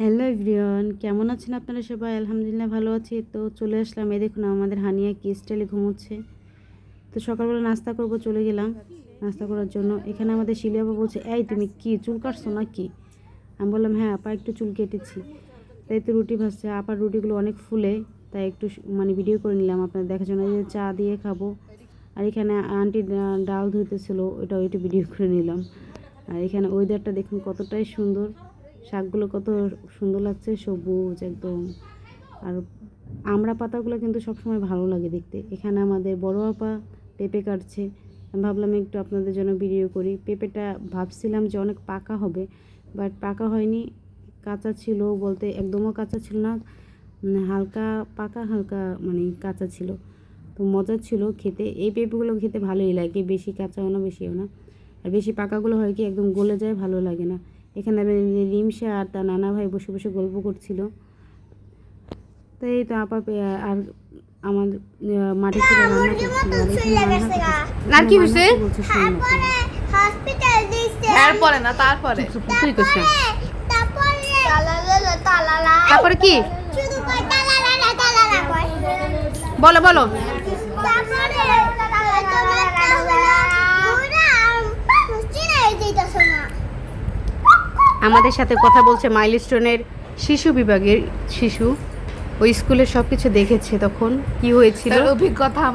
Hello everyone, কেমন আছেন আপনারা সবাই? আলহামদুলিল্লাহ ভালো আছি। তো চলে আসলাম, এই দেখুন আমাদের হানিয়া কি স্টাইলে ঘুমোচ্ছে। তো সকালবেলা নাস্তা করব, চলে গেলাম নাস্তা করার জন্য। এখানে আমাদের শিলিয়াপা বলছে, এই তুমি কি চুল কাটছো না কি? আমি বললাম হ্যাঁ আপা, একটু চুল কেটেছি। তাই তো রুটি ভাজছে, আপার রুটিগুলো অনেক ফুলে, তাই একটু মানে ভিডিও করে নিলাম আপনাদের দেখার জন্য। যে চা দিয়ে খাবো। আর এখানে আন্টি ডাল ধুইতেছিল, ওইটাও একটু ভিডিও করে নিলাম। আর এখানে ওয়েদারটা দেখুন কতটাই সুন্দর, শাকগুলো কত সুন্দর লাগছে, সবুজ একদম। আর আমড়া পাতাগুলো কিন্তু সবসময় ভালো লাগে দেখতে। এখানে আমাদের বড় আপা পেঁপে কাটছে, আমি ভাবলাম একটু আপনাদের জন্য ভিডিও করি। পেঁপেটা ভাবছিলাম যে অনেক পাকা হবে, বাট পাকা হয়নি, কাঁচা ছিল, বলতে একদমও কাঁচা ছিল না, হালকা পাকা হালকা মানে কাঁচা ছিল। তো মজা ছিল খেতে। এই পেঁপেগুলো খেতে ভালোই লাগে, বেশি কাঁচাও না বেশিও না। আর বেশি পাকাগুলো হয় কি একদম গলে যায়, ভালো লাগে না। এখানে রিমসা আর তার নানা ভাই বসে বসে গল্প করছিল। তো এই তো আপা আর আমার মাটি থেকে রান্না করছিল। আর কি হইছে? হসপিটাল দিছে। এরপরে না তারপরে তুই কইছ তারপরে কি শুধু কই তালালা তালালা কই। বলো বলো তারপরে আমাদের সাথে কথা বলছে মাইলস্টোনের শিশু বিভাগের শিশু। ওই স্কুলের সব কিছু দেখেছে, তখন কি হয়েছিল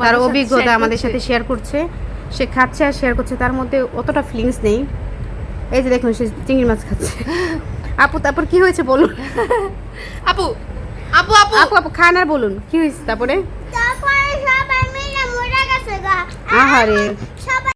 তার অভিজ্ঞতা আমাদের সাথে শেয়ার করছে। সে খাচ্ছে আর শেয়ার করছে, তার মধ্যে অতটা ফিলিংস নেই। এই যে দেখুন সে চিংড়ি মাছ খাচ্ছে। আপু তারপর কি হয়েছে বলুন। আপু আপু আপু আপু আপু খান আর বলুন কি হয়েছে তারপরে। সবাই মিলে মরে গেছে গা। আহারে